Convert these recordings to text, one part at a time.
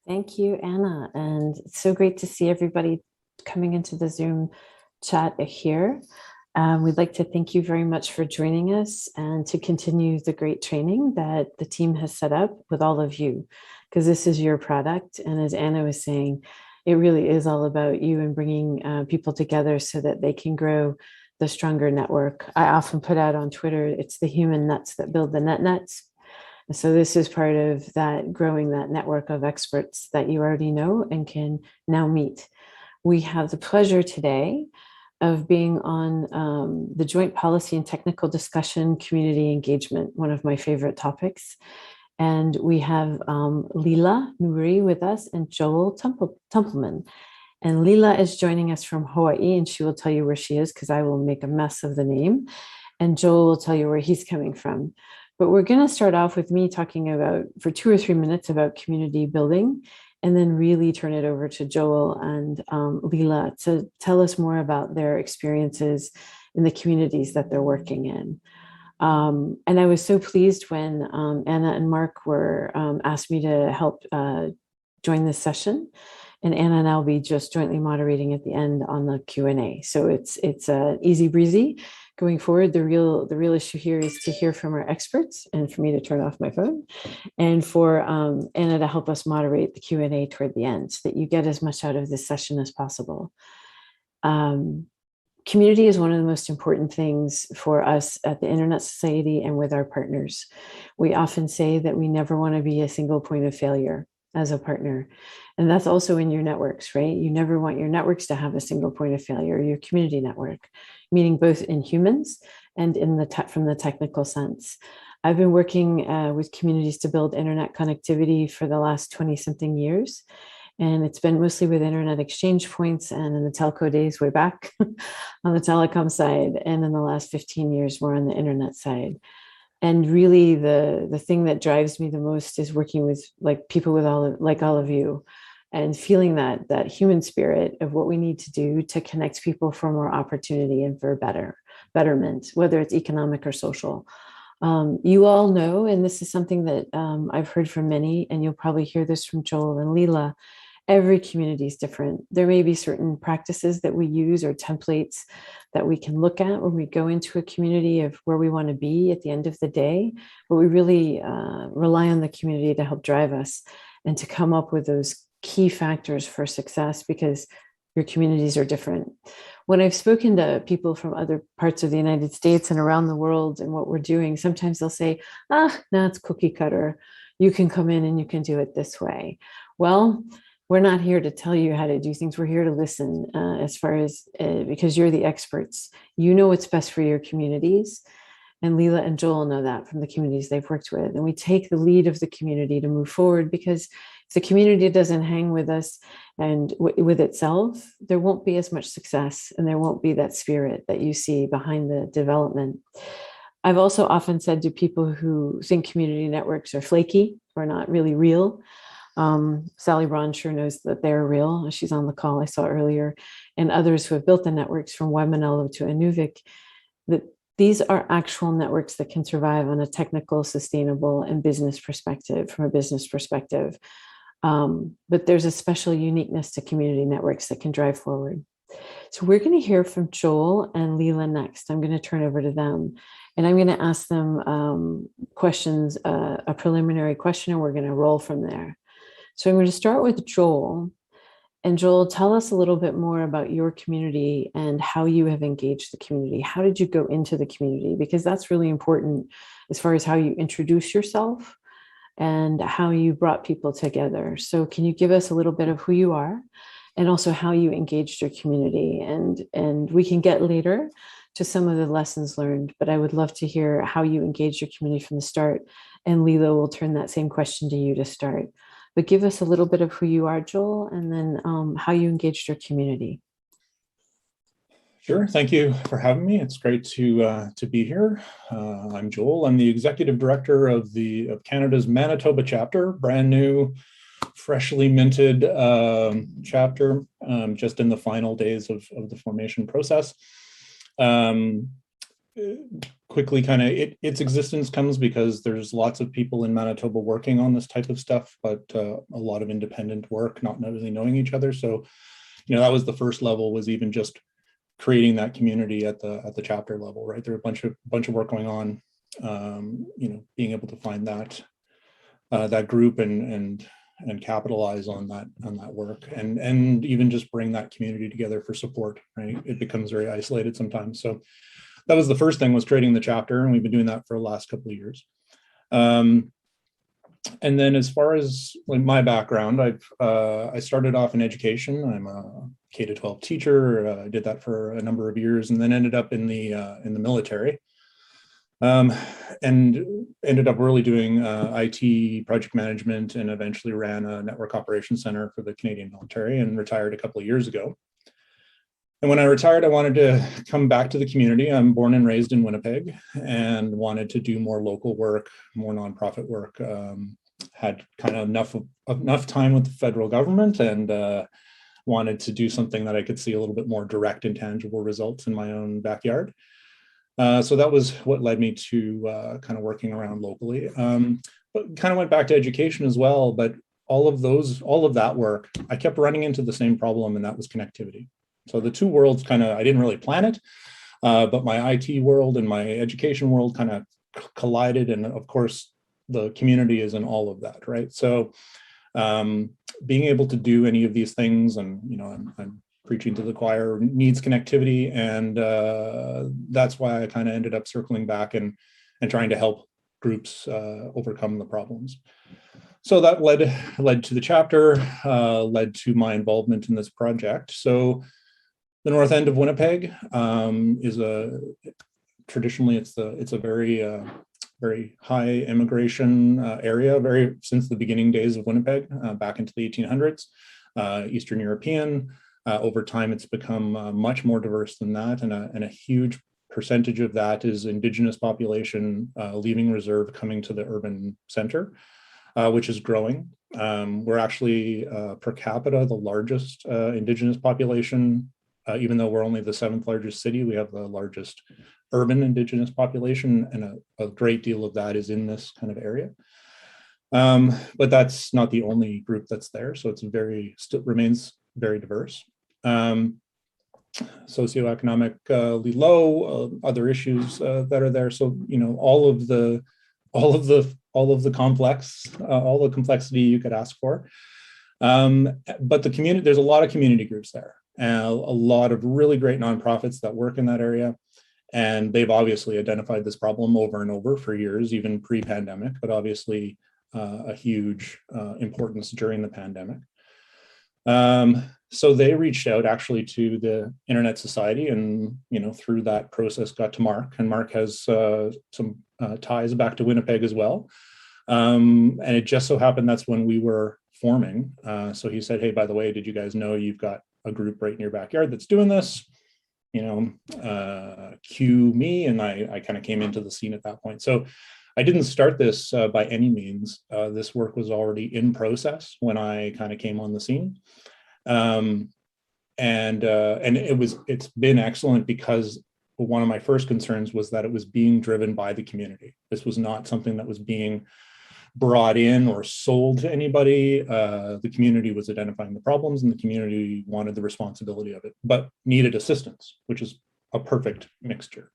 Thank you, Anna. And it's so great to see everybody coming into the Zoom chat here. We'd like to thank you very much for joining us and to continue the great training that the team has set up with all of you, because this is your product. And as Anna was saying, it really is all about you and bringing people together so that they can grow the stronger network. I often put out on Twitter, it's the human nuts that build the nets. So this is part of that growing that network of experts that you already know and can now meet. We have the pleasure today of being on the Joint Policy and Technical Discussion Community Engagement, one of my favorite topics. And we have Lihla, Noori with us and Joel Templeman. And Lihla is joining us from Hawaii, and she will tell you where she is because I will make a mess of the name. And Joel will tell you where he's coming from. But we're going to start off with me talking about, for 2 or 3 minutes, about community building, and then really turn it over to Joel and Lihla to tell us more about their experiences in the communities that they're working in. And I was so pleased when Anna and Mark were asked me to help join this session. And Anna and I'll be just jointly moderating at the end on the Q&A. So it's easy breezy. Going forward, the real issue here is to hear from our experts and for me to turn off my phone and for Anna to help us moderate the Q&A toward the end so that you get as much out of this session as possible. Community is one of the most important things for us at the Internet Society and with our partners. We often say that we never want to be a single point of failure as a partner. And that's also in your networks, right? You never want your networks to have a single point of failure, your community network, meaning both in humans and in from the technical sense. I've been working with communities to build internet connectivity for the last 20-something years. And it's been mostly with internet exchange points and in the telco days way back on the telecom side. And in the last 15 years, more on the internet side. And really the thing that drives me the most is working with people with all of you and feeling that human spirit of what we need to do to connect people for more opportunity and for betterment, whether it's economic or social. You all know, and this is something that I've heard from many, and you'll probably hear this from Joel and Lihla, every community is different. There may be certain practices that we use or templates that we can look at when we go into a community of where we want to be at the end of the day, but we really rely on the community to help drive us and to come up with those key factors for success because your communities are different. When I've spoken to people from other parts of the United States and around the world and what we're doing, sometimes they'll say, no, it's cookie cutter. You can come in and you can do it this way. Well, we're not here to tell you how to do things. We're here to listen as far as, because you're the experts. You know what's best for your communities. And Lihla and Joel know that from the communities they've worked with. And we take the lead of the community to move forward because if the community doesn't hang with us and with itself, there won't be as much success and there won't be that spirit that you see behind the development. I've also often said to people who think community networks are flaky or not really real, Sally Braun sure knows that they're real. She's on the call I saw earlier, and others who have built the networks from Waimanalo to Inuvik, that these are actual networks that can survive on a technical, sustainable, and business perspective, from a business perspective. But there's a special uniqueness to community networks that can drive forward. So we're going to hear from Joel and Lihla next. I'm going to turn over to them. And I'm going to ask them questions, a preliminary question, and we're going to roll from there. So I'm going to start with Joel. And Joel, tell us a little bit more about your community and how you have engaged the community. How did you go into the community? Because that's really important as far as how you introduce yourself and how you brought people together. So can you give us a little bit of who you are and also how you engaged your community? And we can get later to some of the lessons learned, but I would love to hear how you engaged your community from the start. And Lihla will turn that same question to you to start. But give us a little bit of who you are, Joel, and then how you engaged your community. Sure. Thank you for having me. It's great to be here. I'm Joel. I'm the executive director of Canada's Manitoba chapter, brand new, freshly minted chapter, just in the final days of the formation process. quickly kind of its existence comes because there's lots of people in Manitoba working on this type of stuff, but a lot of independent work, not really knowing each other. So, that was the first level, was even just creating that community at the chapter level, right? There are a bunch of work going on, being able to find that group and capitalize on that work, and even just bring that community together for support, right? It becomes very isolated sometimes. So that was the first thing, was creating the chapter, and we've been doing that for the last couple of years. And then as far as like my background, I started off in education. I'm a K-12 teacher. I did that for a number of years, and then ended up in the military. And ended up really doing IT project management, and eventually ran a network operations center for the Canadian military, and retired a couple of years ago. And when I retired, I wanted to come back to the community. I'm born and raised in Winnipeg, and wanted to do more local work, more nonprofit work. Had kind of enough time with the federal government, and wanted to do something that I could see a little bit more direct and tangible results in my own backyard. So that was what led me to kind of working around locally. But kind of went back to education as well. But all of that work, I kept running into the same problem, and that was connectivity. So the two worlds kind of, I didn't really plan it, but my IT world and my education world kind of collided. And of course, the community is in all of that, right? So being able to do any of these things, and I'm preaching to the choir, needs connectivity, and that's why I kind of ended up circling back and trying to help groups overcome the problems. So that led to the chapter, led to my involvement in this project. So the north end of Winnipeg is traditionally it's a very high immigration area, since the beginning days of Winnipeg, back into the 1800s, Eastern European. Over time, it's become much more diverse than that, and a huge percentage of that is Indigenous population leaving reserve, coming to the urban center, which is growing. We're actually per capita the largest Indigenous population. Even though we're only the 7th largest city, we have the largest urban Indigenous population, and a great deal of that is in this kind of area. But that's not the only group that's there, so still remains very diverse. Socioeconomically low, other issues that are there. So all of the complexity you could ask for. But the community, there's a lot of community groups there, and a lot of really great nonprofits that work in that area. And they've obviously identified this problem over and over for years, even pre-pandemic, but obviously a huge importance during the pandemic. So they reached out actually to the Internet Society, and through that process got to Mark, and Mark has some ties back to Winnipeg as well. And it just so happened that's when we were forming. So he said, "Hey, by the way, did you guys know you've got a group right in your backyard that's doing this? Cue me." And I kind of came into the scene at that point. So I didn't start this by any means. This work was already in process when I kind of came on the scene. And it's been excellent, because one of my first concerns was that it was being driven by the community. This was not something that was being brought in or sold to anybody. The community was identifying the problems, and the community wanted the responsibility of it, but needed assistance, which is a perfect mixture.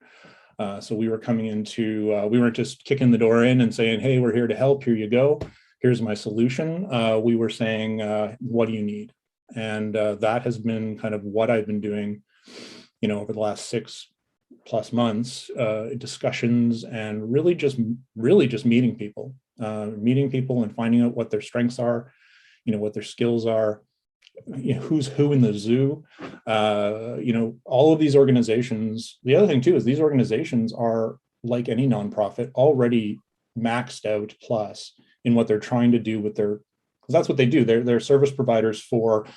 So we were coming into, we weren't just kicking the door in and saying, "Hey, we're here to help, here you go, here's my solution." We were saying, "What do you need?" And that has been kind of what I've been doing, over the last 6+ months, discussions, and really just meeting people and finding out what their strengths are, what their skills are, who's who in the zoo. All of these organizations. The other thing too is these organizations are, like any nonprofit, already maxed out plus in what they're trying to do with their, because that's what they do. They're service providers for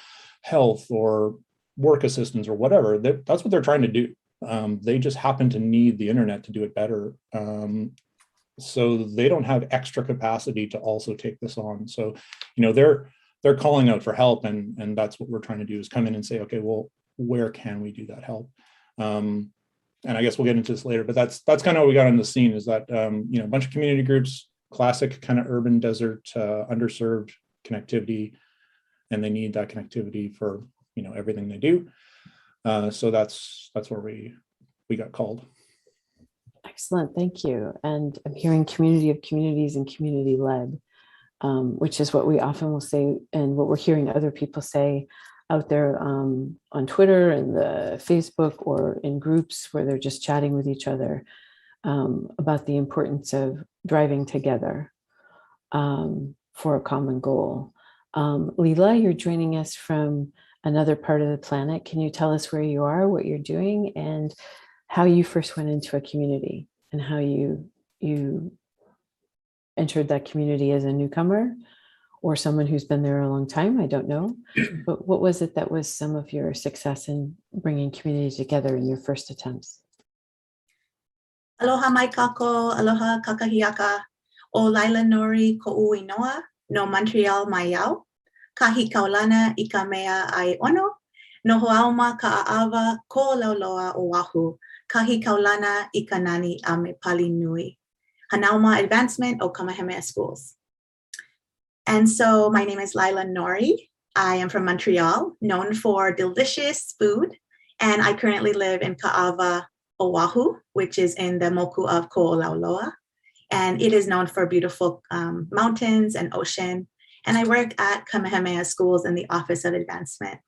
health or work assistance or whatever. That's what they're trying to do. They just happen to need the internet to do it better. So they don't have extra capacity to also take this on. So, they're calling out for help, and that's what we're trying to do, is come in and say, okay, well, where can we do that help? and I guess we'll get into this later, but that's kind of what we got on the scene, is that, you know, a bunch of community groups, classic kind of urban desert, underserved connectivity, and they need that connectivity for, you know, everything they do. So that's where we got called. Excellent, thank you. And I'm hearing community of communities and community led, which is what we often will say, and what we're hearing other people say out there on Twitter and the Facebook, or in groups where they're just chatting with each other about the importance of driving together for a common goal. Lihla, you're joining us from another part of the planet. Can you tell us where you are, what you're doing, and how you first went into a community, and how you entered that community as a newcomer or someone who's been there a long time? I don't know. But what was it that was some of your success in bringing community together in your first attempts? Aloha mai kako, aloha kakahiaka, o Lihla Noori ko uinoa, no Montreal mai yau, kahi kaulana I ka mea ai ono, no hoauma ka aawa ko lauloa Oahu, kahi kaulana I ka nani a me pali nui. Hanauma Advancement o Kamehameha Schools. And so my name is Lihla Noori. I am from Montreal, known for delicious food, and I currently live in Ka'awa, Oahu, which is in the moku of Ko'olauloa, and it is known for beautiful mountains and ocean. And I work at Kamehameha Schools in the Office of Advancement.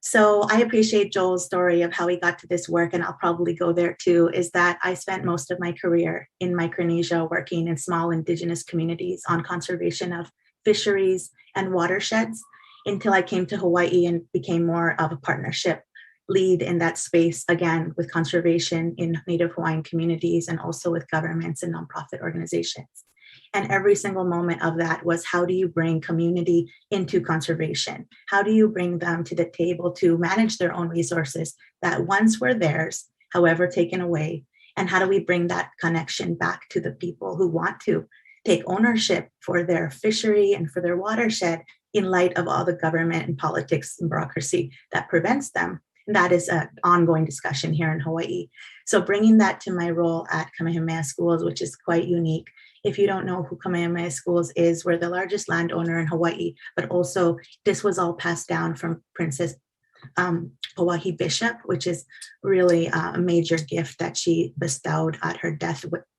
So I appreciate Joel's story of how he got to this work, and I'll probably go there too, is that I spent most of my career in Micronesia working in small indigenous communities on conservation of fisheries and watersheds until I came to Hawaii and became more of a partnership lead in that space, again, with conservation in Native Hawaiian communities and also with governments and nonprofit organizations. And every single moment of that was, how do you bring community into conservation? How do you bring them to the table to manage their own resources that once were theirs, however taken away? And how do we bring that connection back to the people who want to take ownership for their fishery and for their watershed in light of all the government and politics and bureaucracy that prevents them? And that is an ongoing discussion here in Hawaii. So bringing that to my role at Kamehameha Schools, which is quite unique. If you don't know who Kamehameha Schools is, we're the largest landowner in Hawaii, but also this was all passed down from Princess Hawaii Bishop, which is really a major gift that she bestowed at her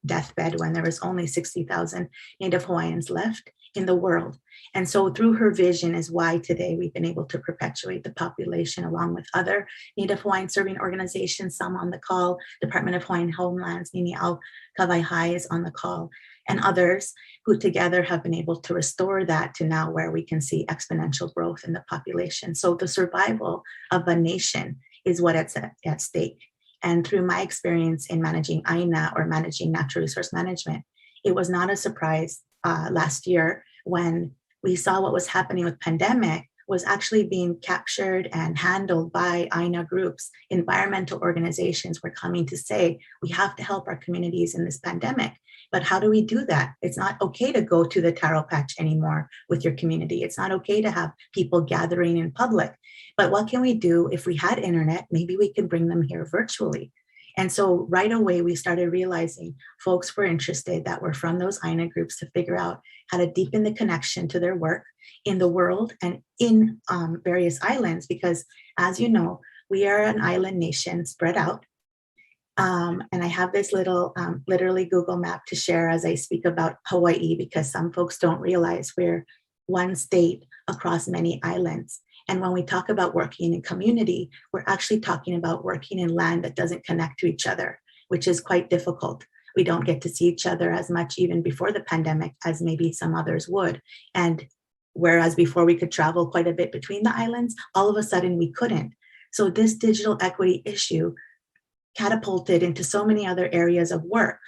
deathbed when there was only 60,000 Native Hawaiians left in the world. And so through her vision is why today we've been able to perpetuate the population along with other Native Hawaiian serving organizations, some on the call, Department of Hawaiian Homelands, Nini Au Kawaihai is on the call, and others who together have been able to restore that to now where we can see exponential growth in the population. So the survival of a nation is what is at stake. And through my experience in managing AINA, or managing natural resource management, it was not a surprise last year when we saw what was happening with pandemic was actually being captured and handled by AINA groups. Environmental organizations were coming to say, we have to help our communities in this pandemic. But how do we do that? It's not okay to go to the taro patch anymore with your community. It's not okay to have people gathering in public. But what can we do if we had internet? Maybe we can bring them here virtually. And so right away, we started realizing folks were interested that were from those AINA groups to figure out how to deepen the connection to their work in the world and in various islands, because as you know, we are an island nation spread out. And I have this little, literally Google map to share as I speak about Hawaii, because some folks don't realize we're one state across many islands. And when we talk about working in community, we're actually talking about working in land that doesn't connect to each other, which is quite difficult. We don't get to see each other as much even before the pandemic as maybe some others would. And whereas before we could travel quite a bit between the islands, all of a sudden we couldn't. So this digital equity issue catapulted into so many other areas of work.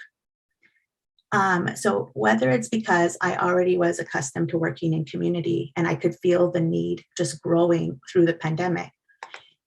So whether it's because I already was accustomed to working in community and I could feel the need just growing through the pandemic,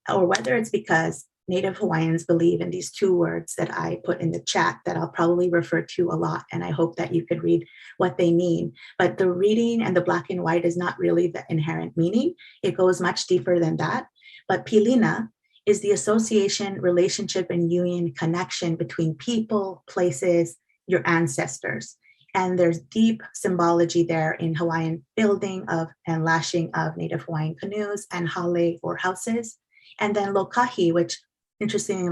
or whether it's because Native Hawaiians believe in these two words that I put in the chat that I'll probably refer to a lot, and I hope that you could read what they mean. But the reading and the black and white is not really the inherent meaning. It goes much deeper than that. But pilina is the association, relationship, and union connection between people, places, your ancestors. And there's deep symbology there in Hawaiian building of and lashing of Native Hawaiian canoes and hale or houses. And then lokahi, which interestingly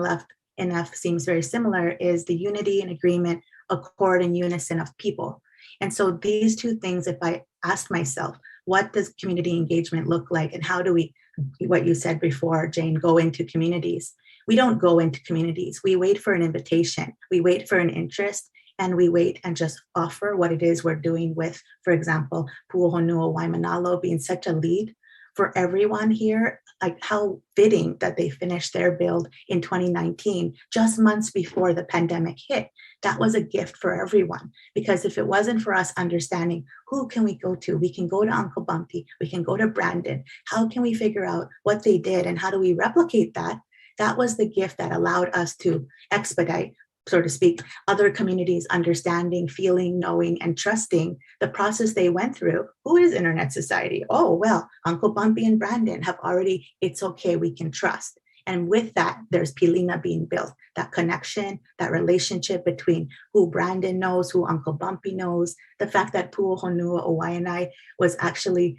enough seems very similar, is the unity and agreement, accord and unison of people. And so these two things, if I asked myself, what does community engagement look like? And how do we, what you said before, Jane, go into communities? We don't go into communities. We wait for an invitation. We wait for an interest, and we wait and just offer what it is we're doing with, for example, Pu'uhonua Waimanalo being such a lead for everyone here. Like how fitting that they finished their build in 2019, just months before the pandemic hit. That was a gift for everyone, because if it wasn't for us understanding who can we go to, we can go to Uncle Bumpy, we can go to Brandon. How can we figure out what they did and how do we replicate that? That was the gift that allowed us to expedite, so to speak, other communities understanding, feeling, knowing, and trusting the process they went through. Who is Internet Society? Oh, well, Uncle Bumpy and Brandon have already, it's okay, we can trust. And with that, there's Pilina being built, that connection, that relationship between who Brandon knows, who Uncle Bumpy knows, the fact that Pu'uhonua Waianae was actually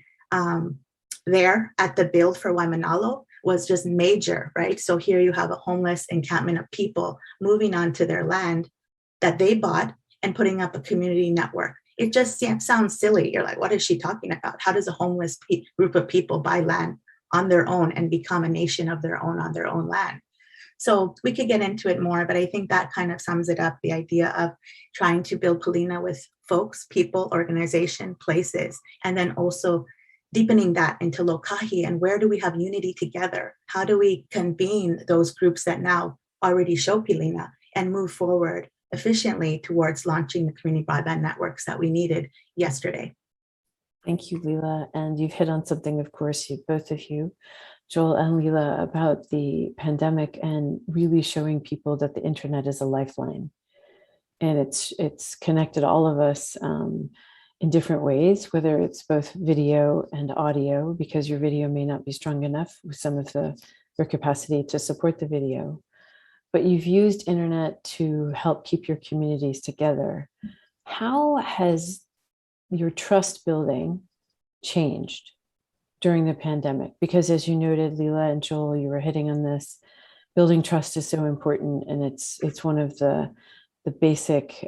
there at the build for Waimanalo was just major, right? So here you have a homeless encampment of people moving onto their land that they bought and putting up a community network. It just sounds silly. You're like, what is she talking about? How does a homeless group of people buy land on their own and become a nation of their own on their own land? So we could get into it more, but I think that kind of sums it up, the idea of trying to build Palina with folks, people, organization, places, and then also deepening that into lokahi, and where do we have unity together? How do we convene those groups that now already show Pilina and move forward efficiently towards launching the community broadband networks that we needed yesterday? Thank you, Lihla. And you've hit on something, of course, both of you, Joel and Lihla, about the pandemic and really showing people that the internet is a lifeline. And it's connected all of us in different ways, whether it's both video and audio, because your video may not be strong enough with some of your capacity to support the video. But you've used internet to help keep your communities together. How has your trust building changed during the pandemic? Because as you noted, Lihla and Joel, you were hitting on this, building trust is so important. And it's one of the basic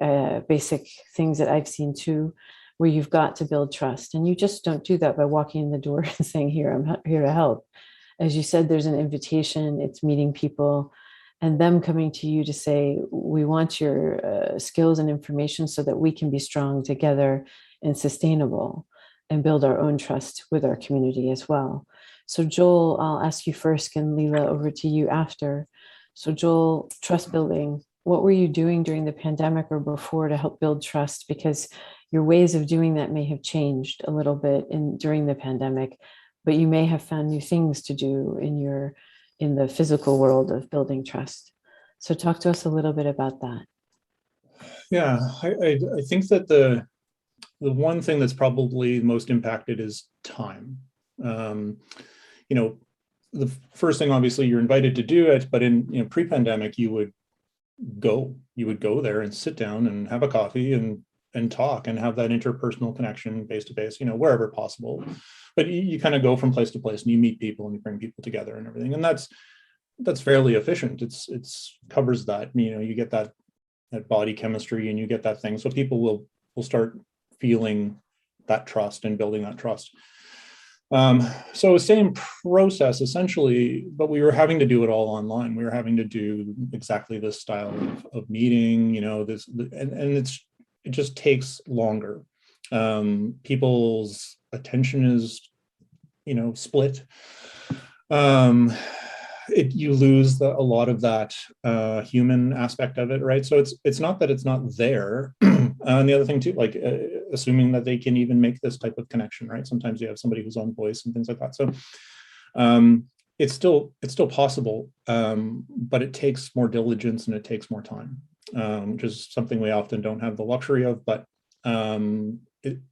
things that I've seen too, where you've got to build trust. And you just don't do that by walking in the door and saying, here, I'm here to help. As you said, there's an invitation, it's meeting people and them coming to you to say, we want your skills and information so that we can be strong together and sustainable and build our own trust with our community as well. So Joel, I'll ask you first and Lihla over to you after. So Joel, trust building, what were you doing during the pandemic or before to help build trust? Because your ways of doing that may have changed a little bit during the pandemic, but you may have found new things to do in the physical world of building trust. So talk to us a little bit about that. Yeah, I think that the one thing that's probably most impacted is time. The first thing, obviously, you're invited to do it, but in pre-pandemic, you would go there and sit down and have a coffee and talk and have that interpersonal connection face to face, wherever possible. But you kind of go from place to place and you meet people and you bring people together and everything. And that's fairly efficient. It's covers that, you get that body chemistry and you get that thing. So people will start feeling that trust and building that trust. So same process essentially, but we were having to do it all online. We were having to do exactly this style of meeting, it just takes longer. People's attention is, split. You lose a lot of that human aspect of it, right? So it's not that it's not there. And the other thing too, like assuming that they can even make this type of connection, right? Sometimes you have somebody who's on voice and things like that. So it's still possible, but it takes more diligence and it takes more time, which is something we often don't have the luxury of, but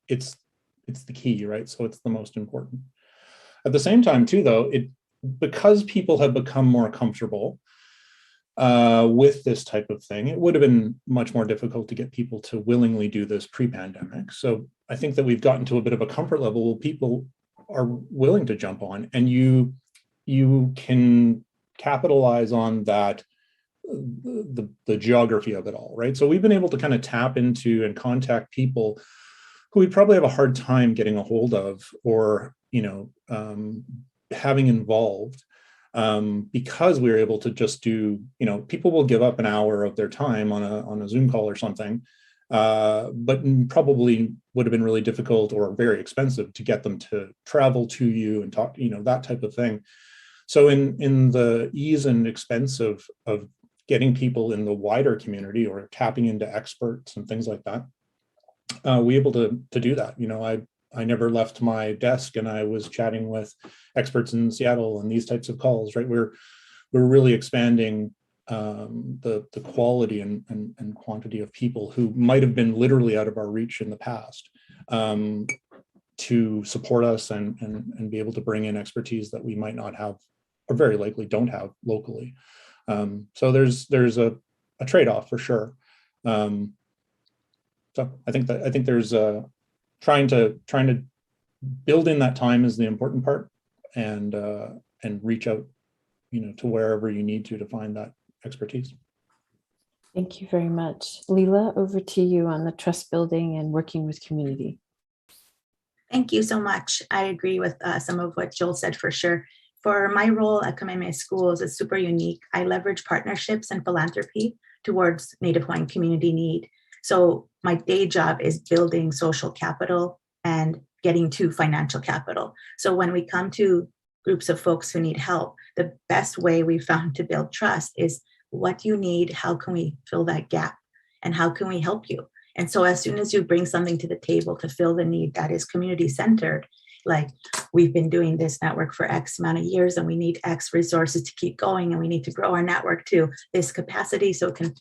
it's the key, right? So it's the most important. At the same time too, though, because people have become more comfortable with this type of thing, it would have been much more difficult to get people to willingly do this pre-pandemic. So I think that we've gotten to a bit of a comfort level where people are willing to jump on, and you can capitalize on that, the geography of it all, right? So we've been able to kind of tap into and contact people who we'd probably have a hard time getting a hold of, or having involved, because we were able to just do, people will give up an hour of their time on a Zoom call or something, but probably would have been really difficult or very expensive to get them to travel to you and talk, that type of thing. So in the ease and expense of getting people in the wider community or tapping into experts and things like that, we were able to do that. I never left my desk, and I was chatting with experts in Seattle and these types of calls, right? We're really expanding the quality and quantity of people who might have been literally out of our reach in the past, to support us and be able to bring in expertise that we might not have, or very likely don't have locally. So there's a trade-off for sure. So I think there's trying to build in that time is the important part, and reach out, to wherever you need to find that expertise. Thank you very much. Lihla, over to you on the trust building and working with community. Thank you so much. I agree with some of what Joel said for sure. For my role at Kamehameha Schools, it's super unique. I leverage partnerships and philanthropy towards Native Hawaiian community need. So my day job is building social capital and getting to financial capital. So when we come to groups of folks who need help, the best way we found to build trust is, what do you need? How can we fill that gap? And how can we help you? And so as soon as you bring something to the table to fill the need that is community centered, like, we've been doing this network for X amount of years and we need X resources to keep going, and we need to grow our network to this capacity so it can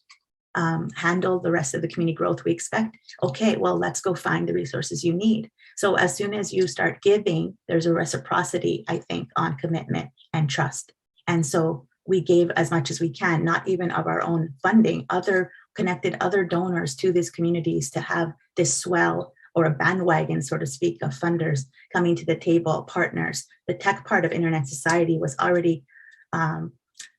handle the rest of the community growth we expect. Okay, well, let's go find the resources you need. So as soon as you start giving, there's a reciprocity, I think, on commitment and trust. And so we gave as much as we can, not even of our own funding, connected other donors to these communities to have this swell, or a bandwagon, so to speak, of funders coming to the table, partners. The tech part of Internet Society was already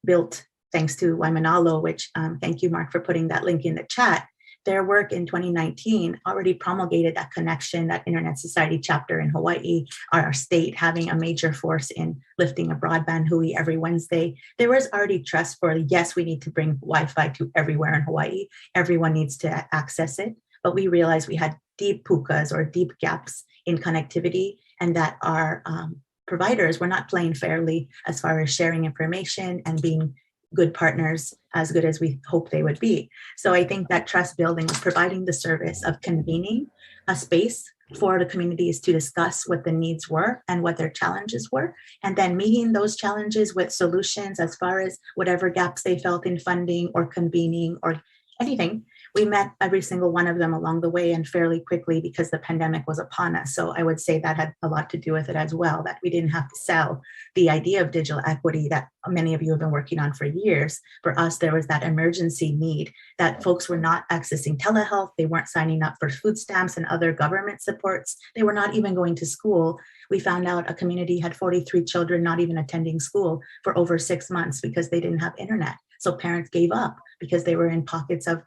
built thanks to Waimanalo, which thank you, Mark, for putting that link in the chat. Their work in 2019 already promulgated that connection, that Internet Society chapter in Hawaii, our state having a major force in lifting a broadband hui every Wednesday. There was already trust for, yes, we need to bring Wi-Fi to everywhere in Hawaii. Everyone needs to access it. But we realized we had deep pukas, or deep gaps in connectivity, and that our providers were not playing fairly as far as sharing information and being good partners, as good as we hope they would be. So I think that trust building was providing the service of convening a space for the communities to discuss what the needs were and what their challenges were, and then meeting those challenges with solutions as far as whatever gaps they felt in funding or convening or anything. We met every single one of them along the way, and fairly quickly, because the pandemic was upon us. So I would say that had a lot to do with it as well, that we didn't have to sell the idea of digital equity that many of you have been working on for years. For us, there was that emergency need that folks were not accessing telehealth. They weren't signing up for food stamps and other government supports. They were not even going to school. We found out a community had 43 children not even attending school for over 6 months because they didn't have internet. So parents gave up because they were in pockets of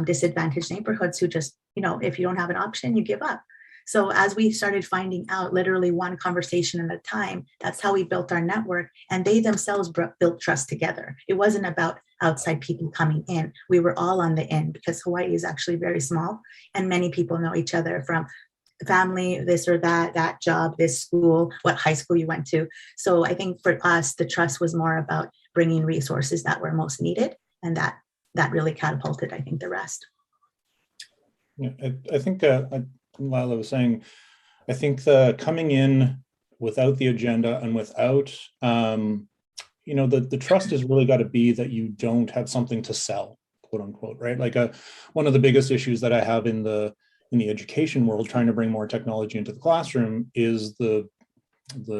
disadvantaged neighborhoods who just, if you don't have an option, you give up. So as we started finding out, literally one conversation at a time, that's how we built our network. And they themselves built trust together. It wasn't about outside people coming in. We were all on the in, because Hawaii is actually very small and many people know each other from family, this or that job, this school, what high school you went to. So I think for us, the trust was more about bringing resources that were most needed, and that really catapulted, I think, the rest. Yeah, I think Lihla was saying, I think the coming in without the agenda and without, the trust has really got to be that you don't have something to sell, quote unquote, right? Like one of the biggest issues that I have in the education world, trying to bring more technology into the classroom, is the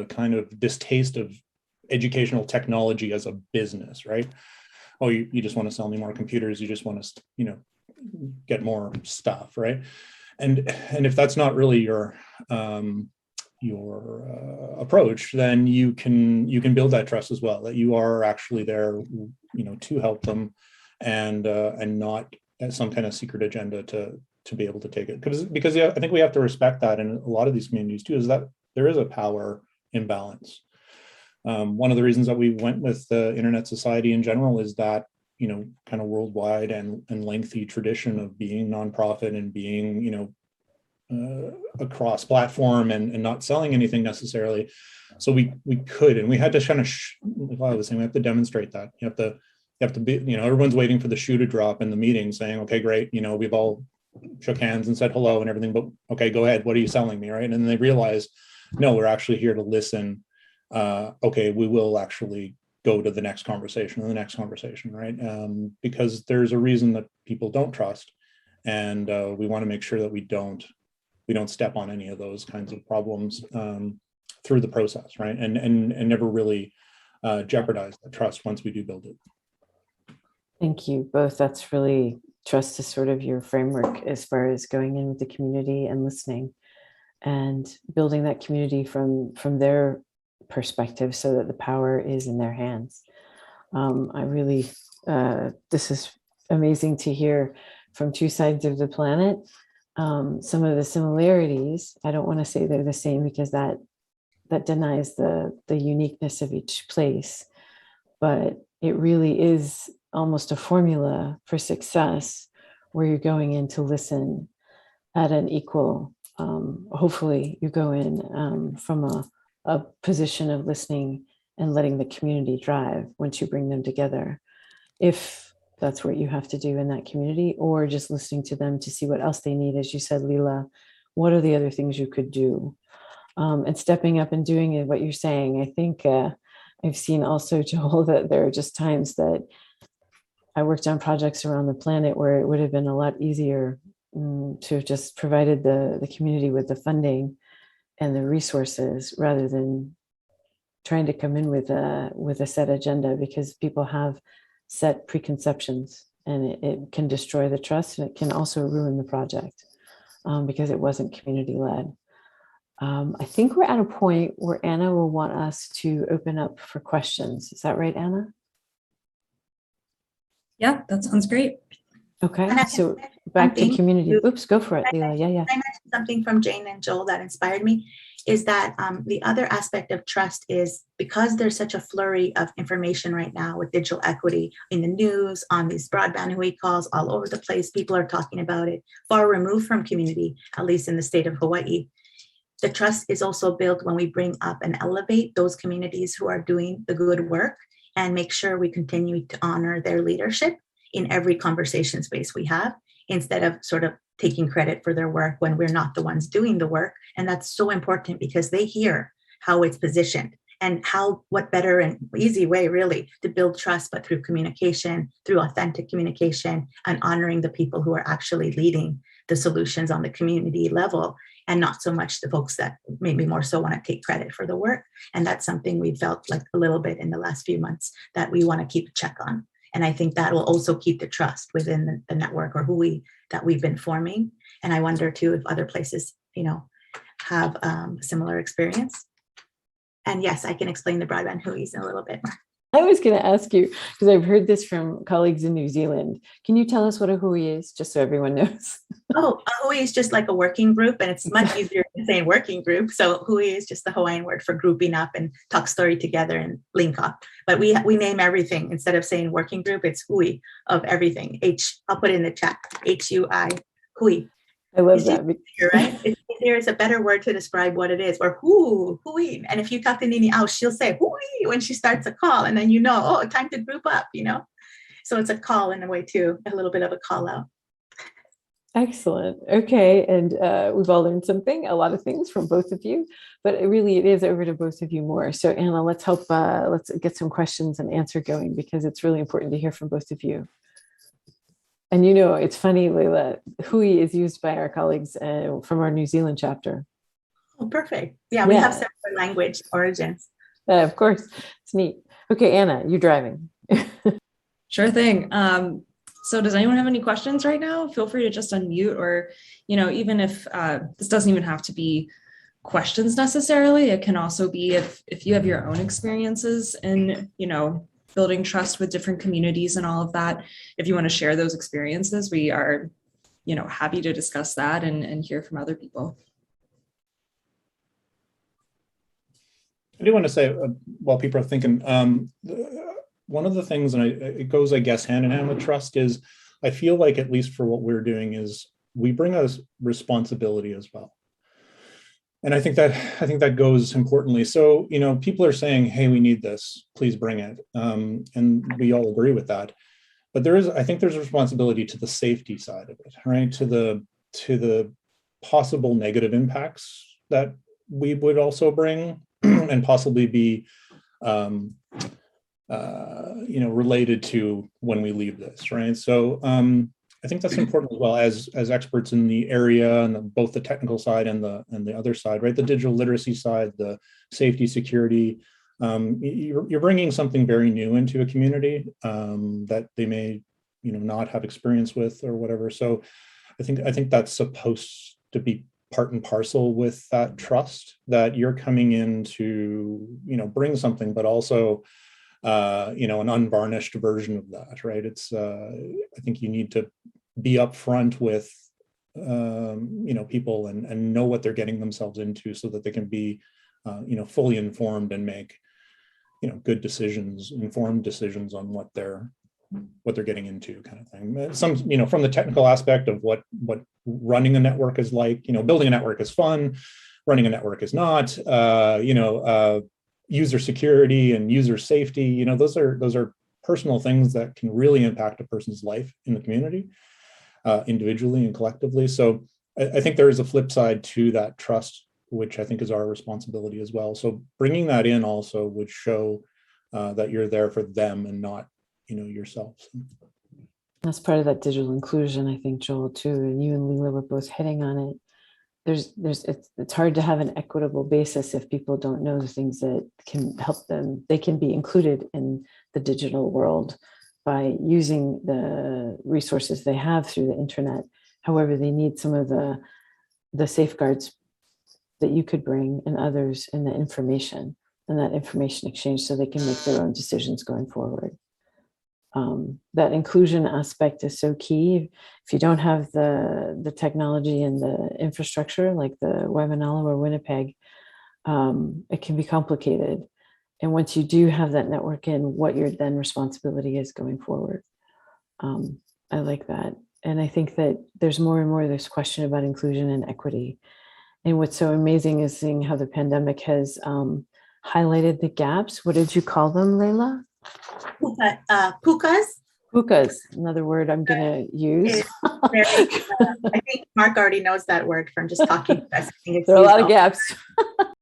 kind of distaste of educational technology as a business, right? Oh, you just want to sell me more computers. You just want to, get more stuff, right? And if that's not really your approach, then you can build that trust as well, that you are actually there, to help them, and not as some kind of secret agenda to be able to take it. Because I think we have to respect that in a lot of these communities too, is that there is a power imbalance. One of the reasons that we went with the Internet Society in general is that, kind of worldwide and lengthy tradition of being nonprofit and being, across platform and not selling anything necessarily. So we could, and we had to kind of, like I was saying, we have to demonstrate that. You have to be, everyone's waiting for the shoe to drop in the meeting saying, okay, great. We've all shook hands and said hello and everything, but okay, go ahead. What are you selling me? Right. And then they realize, no, we're actually here to listen. Okay, we will actually go to the next conversation and the next conversation, right? Because there's a reason that people don't trust, and we want to make sure that we don't step on any of those kinds of problems through the process, right? And never really jeopardize the trust once we do build it. Thank you both. That's really, trust is sort of your framework as far as going in with the community and listening and building that community from their perspective so that the power is in their hands. I really, this is amazing to hear from two sides of the planet. Some of the similarities, I don't want to say they're the same because that denies the uniqueness of each place, but it really is almost a formula for success where you're going in to listen at an equal, hopefully you go in from a position of listening and letting the community drive once you bring them together, if that's what you have to do in that community, or just listening to them to see what else they need. As you said, Lihla, what are the other things you could do? And stepping up and doing it, what you're saying. I think I've seen also, Joel, that there are just times that I worked on projects around the planet where it would have been a lot easier to have just provided the community with the funding and the resources rather than trying to come in with a set agenda, because people have set preconceptions and it can destroy the trust, and it can also ruin the project because it wasn't community led. I think we're at a point where Anna will want us to open up for questions. Is that right, Anna? Yeah, that sounds great. Okay, so back to community. Oops, go for it, Lihla. Yeah. I mentioned something from Jane and Joel that inspired me, is that the other aspect of trust is, because there's such a flurry of information right now with digital equity in the news, on these broadband Hui calls all over the place, people are talking about it, far removed from community, at least in the state of Hawaii. The trust is also built when we bring up and elevate those communities who are doing the good work and make sure we continue to honor their leadership in every conversation space we have, instead of sort of taking credit for their work when we're not the ones doing the work. And that's so important because they hear how it's positioned and what better and easy way really to build trust, but through communication, through authentic communication, and honoring the people who are actually leading the solutions on the community level, and not so much the folks that maybe more so want to take credit for the work. And that's something we felt like a little bit in the last few months that we want to keep a check on. And I think that will also keep the trust within the network or that we've been forming. And I wonder too if other places, have similar experience. And yes, I can explain the broadband Huis in a little bit more. I was going to ask you, because I've heard this from colleagues in New Zealand. Can you tell us what a Hui is, just so everyone knows? Oh, a Hui is just like a working group, and it's much easier than saying working group. So Hui is just the Hawaiian word for grouping up and talk story together and link up. But we name everything. Instead of saying working group, it's Hui of everything. I'll put it in the chat, Hui, Hui. I love that. You're right. It's a better word to describe what it is, or hui. And if you talk to Nini out, she'll say hui when she starts a call, and then time to group up, So it's a call in a way too, a little bit of a call out. Excellent. Okay, and we've all learned something, a lot of things from both of you, but it is over to both of you more. So Anna, let's get some questions and answer going, because it's really important to hear from both of you. And it's funny, Lihla, Hui is used by our colleagues from our New Zealand chapter. Oh, perfect. Yeah, we have separate language origins. Yeah, of course. It's neat. Okay, Anna, you're driving. Sure thing. So does anyone have any questions right now? Feel free to just unmute, or, even if this doesn't even have to be questions necessarily, it can also be if you have your own experiences in, building trust with different communities and all of that. If you want to share those experiences, we are, happy to discuss that and hear from other people. I do want to say, while people are thinking, one of the things, and it goes, I guess, hand in hand with trust, is I feel like, at least for what we're doing, is we bring us responsibility as well. And I think that goes importantly. So, people are saying, hey, we need this, please bring it. And we all agree with that. But I think there's a responsibility to the safety side of it, right? To the possible negative impacts that we would also bring and possibly be related to when we leave this, right? So I think that's important as well, as experts in the area, and both the technical side and the other side, right? The digital literacy side, the safety, security. You're bringing something very new into a community that they may, not have experience with or whatever. So I think that's supposed to be part and parcel with that trust, that you're coming in to, bring something, but also an unvarnished version of that, right? It's I think you need to be upfront with people and know what they're getting themselves into, so that they can be fully informed and make good decisions, informed decisions on what they're getting into, kind of thing. Some from the technical aspect of what running a network is like. Building a network is fun, running a network is not. User security and user safety, those are personal things that can really impact a person's life in the community, individually and collectively. So I think there is a flip side to that trust, which I think is our responsibility as well. So bringing that in also would show that you're there for them and not, yourselves. That's part of that digital inclusion, I think, Joel, too. And you and Lihla were both hitting on it. It's hard to have an equitable basis if people don't know the things that can help them. They can be included in the digital world by using the resources they have through the internet. However, they need some of the safeguards that you could bring and others in the information and that information exchange, so they can make their own decisions going forward. That inclusion aspect is so key. If you don't have the technology and the infrastructure, like the Waimanalo or Winnipeg, it can be complicated. And once you do have that network in, what your then responsibility is going forward. I like that. And I think that there's more and more this question about inclusion and equity. And what's so amazing is seeing how the pandemic has highlighted the gaps. What did you call them, Lihla? Pukas. Pukas, another word I'm going to use. I think Mark already knows that word from just talking to us. There are a lot of gaps.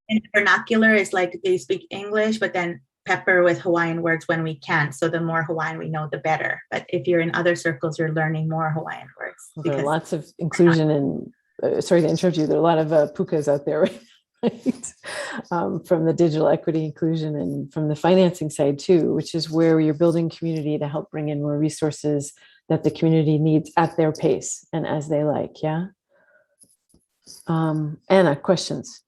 In vernacular, is like they speak English, but then pepper with Hawaiian words when we can. So the more Hawaiian we know, the better. But if you're in other circles, you're learning more Hawaiian words. Well, there are lots of inclusion and, sorry to interrupt you, there are a lot of pukas out there, right? From the digital equity inclusion and from the financing side too, which is where you're building community to help bring in more resources that the community needs at their pace and as they like. Yeah. Anna, questions?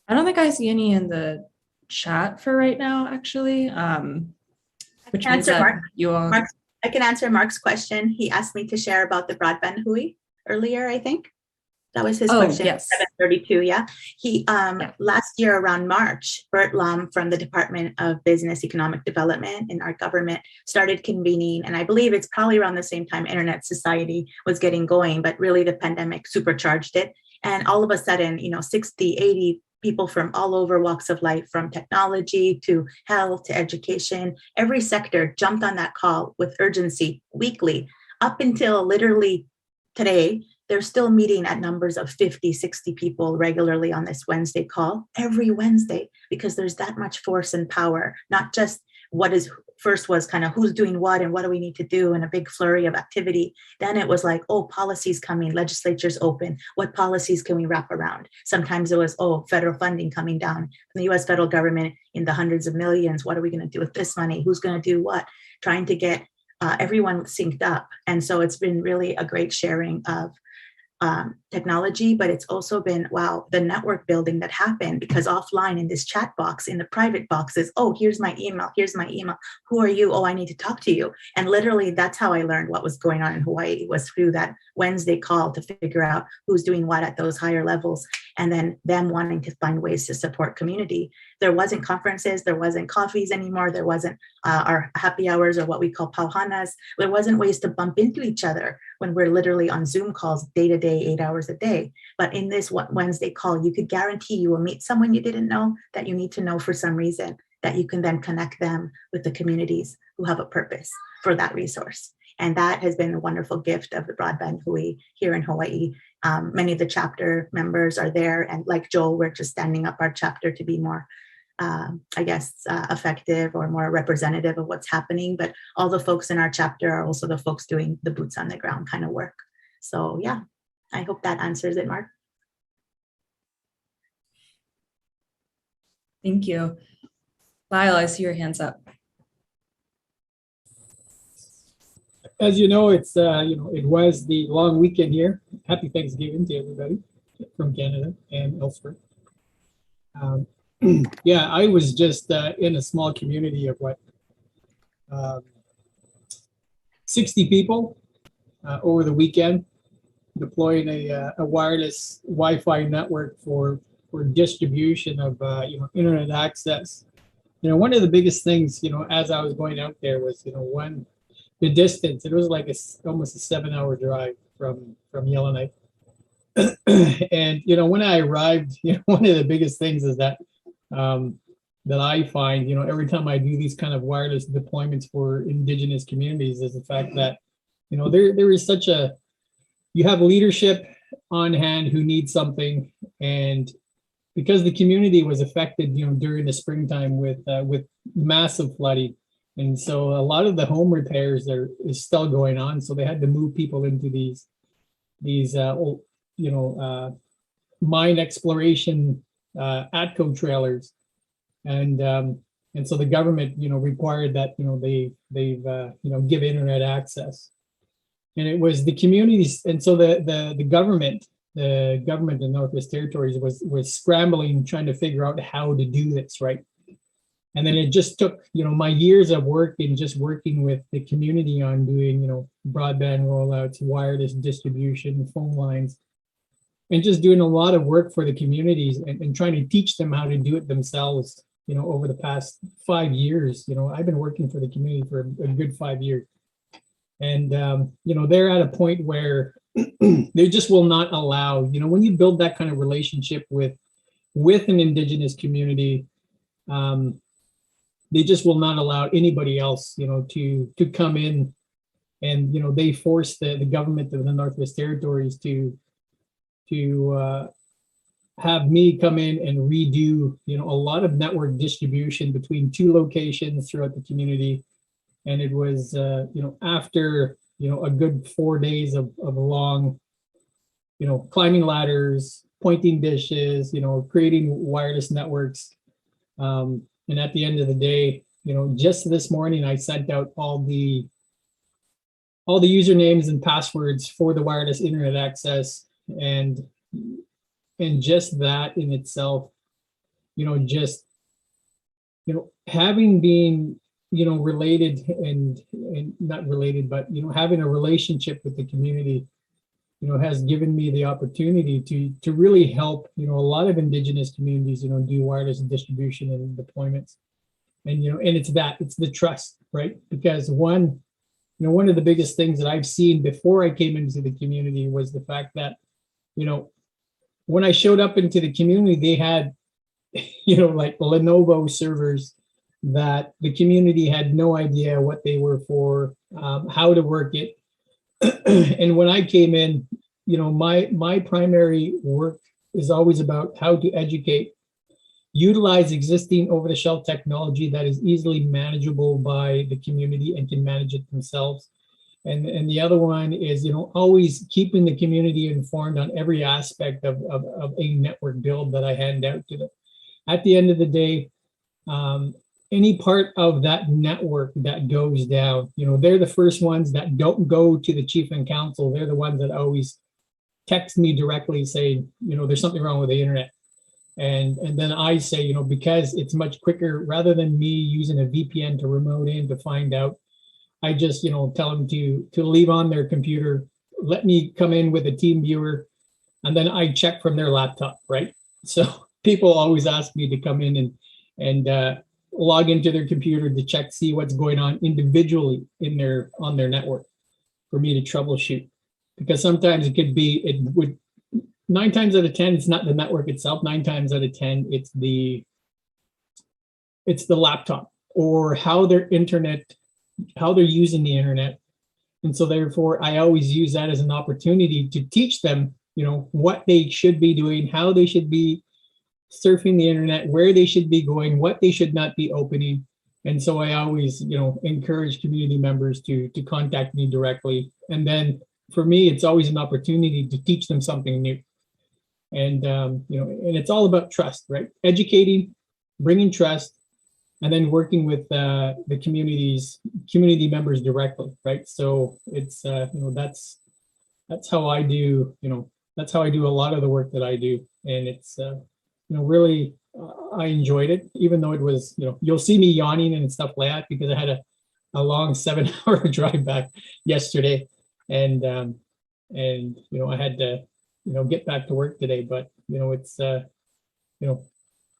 I don't think I see any in the chat for right now, actually. Which means that you all... I can answer Mark's question. He asked me to share about the broadband hui earlier, I think. That was his question. Yes. 732, yeah. He last year around March, Bert Lum from the Department of Business Economic Development in our government started convening, and I believe it's probably around the same time Internet Society was getting going, but really the pandemic supercharged it. And all of a sudden, 60, 80 people from all over walks of life, from technology to health to education, every sector jumped on that call with urgency weekly up until literally today. They're still meeting at numbers of 50, 60 people regularly on this Wednesday call, every Wednesday, because there's that much force and power, not just what is first was kind of who's doing what and what do we need to do, and a big flurry of activity. Then it was like, oh, policies coming, legislature's open. What policies can we wrap around? Sometimes it was, oh, federal funding coming down from the US federal government in the hundreds of millions. What are we going to do with this money? Who's going to do what? Trying to get everyone synced up. And so it's been really a great sharing of technology, but it's also been, wow, the network building that happened, because offline in this chat box, in the private boxes, oh, here's my email, who are you? Oh, I need to talk to you. And literally that's how I learned what was going on in Hawaii, was through that Wednesday call to figure out who's doing what at those higher levels, and then them wanting to find ways to support community. There wasn't conferences, there wasn't coffees anymore, there wasn't our happy hours or what we call pauhanas. There wasn't ways to bump into each other when we're literally on Zoom calls day to day, 8 hours a day. But in this Wednesday call, you could guarantee you will meet someone you didn't know that you need to know for some reason, that you can then connect them with the communities who have a purpose for that resource. And that has been a wonderful gift of the Broadband Hui here in Hawaii. Many of the chapter members are there, and like Joel, we're just standing up our chapter to be more effective or more representative of what's happening. But all the folks in our chapter are also the folks doing the boots on the ground kind of work. So yeah, I hope that answers it, Mark. Thank you. Lyle, I see your hands up. As you know, it's it was the long weekend here. Happy Thanksgiving to everybody from Canada and elsewhere. Yeah, I was just in a small community of 60 people over the weekend, deploying a wireless Wi-Fi network for distribution of internet access. One of the biggest things as I was going out there was the distance. It was like almost a 7-hour drive from Yellowknife. And when I arrived, one of the biggest things is that that I find, every time I do these kind of wireless deployments for Indigenous communities, is the fact that, there is you have leadership on hand who need something, and because the community was affected, during the springtime with massive flooding, and so a lot of the home repairs is still going on. So they had to move people into these mine exploration ATCO trailers, and so the government required that they've give internet access, and it was the communities, and so the government in Northwest Territories was scrambling, trying to figure out how to do this right. And then it just took my years of work in just working with the community on doing broadband rollouts, wireless distribution, phone lines, and just doing a lot of work for the communities and trying to teach them how to do it themselves. Over the past 5 years, I've been working for the community for a good 5 years. And, they're at a point where they just will not allow, when you build that kind of relationship with an Indigenous community, they just will not allow anybody else, to come in, and, they force the government of the Northwest Territories to have me come in and redo, a lot of network distribution between 2 locations throughout the community. And it was, after, a good 4 days of long, climbing ladders, pointing dishes, creating wireless networks. And at the end of the day, just this morning, I sent out all the usernames and passwords for the wireless internet access, and just that in itself, having been, related and not related, but, having a relationship with the community, has given me the opportunity to really help, a lot of Indigenous communities, do wireless distribution and deployments. And, and it's the trust, right? Because one of the biggest things that I've seen before I came into the community was the fact that, when I showed up into the community, they had, like Lenovo servers that the community had no idea what they were for, how to work it. And when I came in, my primary work is always about how to educate utilize existing over-the-shelf technology that is easily manageable by the community and can manage it themselves. And the other one is, always keeping the community informed on every aspect of a network build that I hand out to them. At the end of the day, any part of that network that goes down, they're the first ones that don't go to the chief and council. They're the ones that always text me directly saying, there's something wrong with the internet. And then I say, because it's much quicker, rather than me using a VPN to remote in to find out, I just, tell them to leave on their computer, let me come in with a team viewer, and then I check from their laptop, right? So people always ask me to come in and log into their computer to check, see what's going on individually on their network for me to troubleshoot. Because sometimes it would 9 times out of 10, it's not the network itself. 9 times out of 10, it's the laptop or how they're using the internet. And so therefore, I always use that as an opportunity to teach them, what they should be doing, how they should be surfing the internet, where they should be going, what they should not be opening. And so I always, encourage community members to contact me directly. And then for me, it's always an opportunity to teach them something new. And, and it's all about trust, right? Educating, bringing trust, and then working with the community members directly, right? So it's, that's how I do, that's how I do a lot of the work that I do. And it's, really, I enjoyed it, even though it was, you'll see me yawning and stuff like that because I had a long 7-hour drive back yesterday. And I had to, get back to work today, but, it's,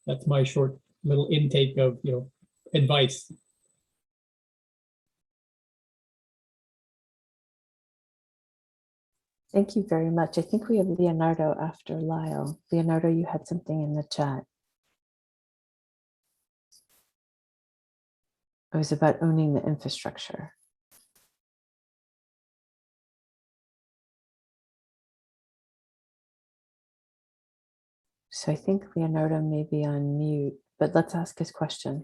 that's my short little intake of, advice. Thank you very much. I think we have Leonardo after Lyle. Leonardo, you had something in the chat. It was about owning the infrastructure. So I think Leonardo may be on mute, but let's ask his question.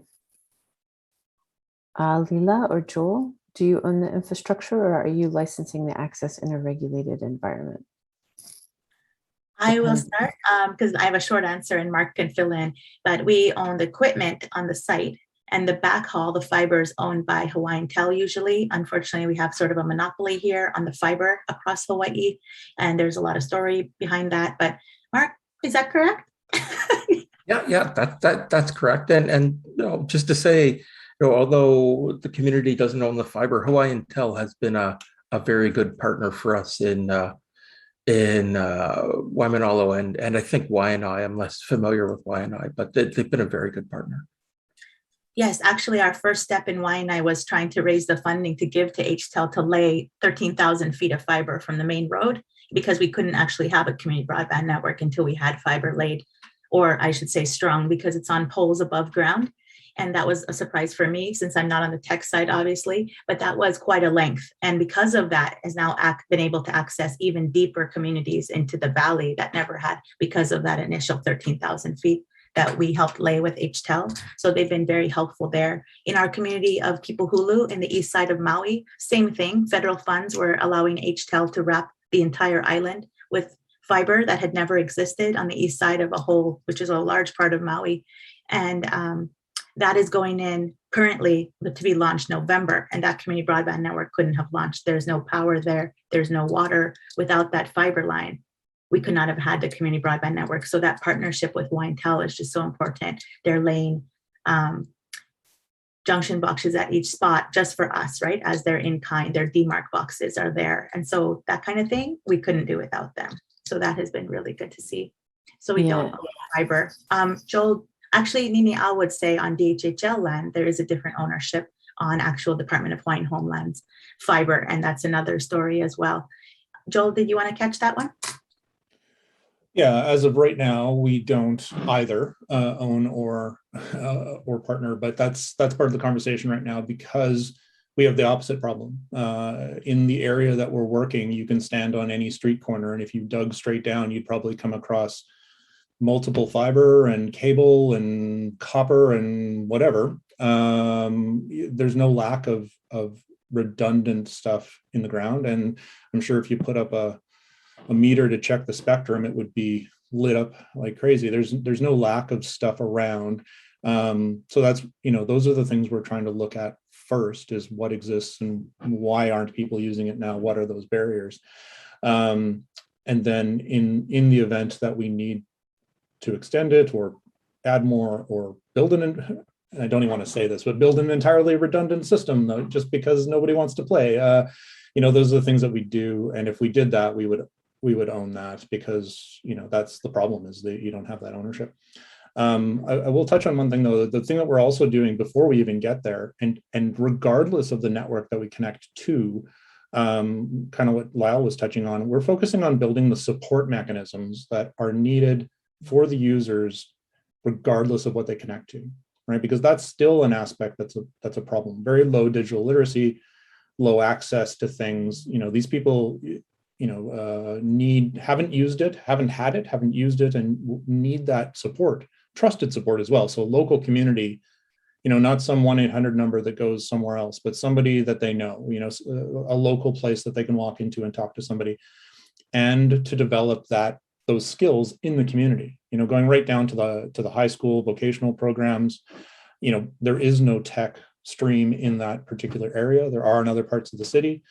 Lihla or Joel, do you own the infrastructure or are you licensing the access in a regulated environment? I will start because I have a short answer and Mark can fill in, but we own the equipment on the site and the backhaul, the fiber is owned by Hawaiian Tel usually. Unfortunately, we have sort of a monopoly here on the fiber across Hawaii, and there's a lot of story behind that. But Mark, is that correct? Yeah, that's correct. And just to say, although the community doesn't own the fiber, Hawaiian Tel has been a very good partner for us in Waimanalo and I think Waianae. I'm less familiar with Waianae, but they've been a very good partner. Yes, actually, our first step in Waianae was trying to raise the funding to give to HTEL to lay 13,000 feet of fiber from the main road because we couldn't actually have a community broadband network until we had fiber laid, or I should say strung, because it's on poles above ground. And that was a surprise for me since I'm not on the tech side, obviously, but that was quite a length. And because of that, has now been able to access even deeper communities into the valley that never had because of that initial 13,000 feet that we helped lay with HTEL. So they've been very helpful there. In our community of Kipuhulu in the east side of Maui, same thing. Federal funds were allowing HTEL to wrap the entire island with fiber that had never existed on the east side of a whole, which is a large part of Maui. And that is going in currently to be launched November, and that community broadband network couldn't have launched. There's no power there. There's no water. Without that fiber line, we could not have had the community broadband network. So that partnership with Hawaiian Tel is just so important. They're laying junction boxes at each spot just for us, right? As they're in kind, their demarc boxes are there. And so that kind of thing, we couldn't do without them. So that has been really good to see. So we don't own fiber. Joel, actually, Nini, I would say on DHHL land, there is a different ownership on actual Department of Hawaiian Homeland's fiber. And that's another story as well. Joel, did you want to catch that one? Yeah, as of right now, we don't either own or partner, but that's part of the conversation right now because we have the opposite problem. In the area that we're working, you can stand on any street corner, and if you dug straight down, you'd probably come across multiple fiber and cable and copper and whatever. There's no lack of redundant stuff in the ground. And I'm sure if you put up a meter to check the spectrum, it would be lit up like crazy. There's no lack of stuff around. So that's, those are the things we're trying to look at first, is what exists and why aren't people using it now? What are those barriers? And then in the event that we need to extend it or add more or build an, I don't even want to say this, but build an entirely redundant system though, just because nobody wants to play. Those are the things that we do. And if we did that, we would own that, because, that's the problem, is that you don't have that ownership. I will touch on one thing though. The thing that we're also doing before we even get there, and regardless of the network that we connect to, kind of what Lyle was touching on, we're focusing on building the support mechanisms that are needed for the users, regardless of what they connect to, right? Because that's still an aspect that's a problem. Very low digital literacy, low access to things. These people, haven't used it, haven't used it, and need that support, trusted support as well. So local community, not some 1-800 number that goes somewhere else, but somebody that they know, a local place that they can walk into and talk to somebody, and to develop those skills in the community, going right down to the high school vocational programs. There is no tech stream in that particular area. There are in other parts of the city,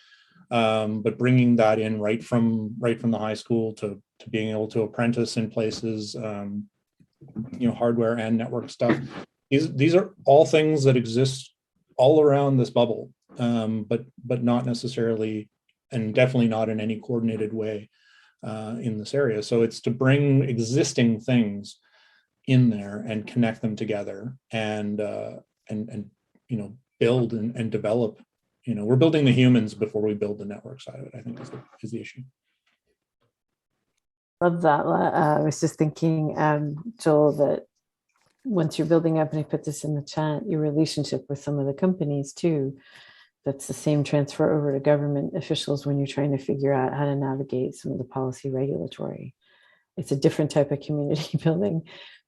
but bringing that in right from the high school to being able to apprentice in places, hardware and network stuff. These are all things that exist all around this bubble, but not necessarily, and definitely not in any coordinated way in this area. So it's to bring existing things in there and connect them together, and build and develop. We're building the humans before we build the network side of it, I think is the issue. Love that. I was just thinking, Joel, that once you're building up, and I put this in the chat, your relationship with some of the companies too, that's the same transfer over to government officials when you're trying to figure out how to navigate some of the policy regulatory. It's a different type of community building,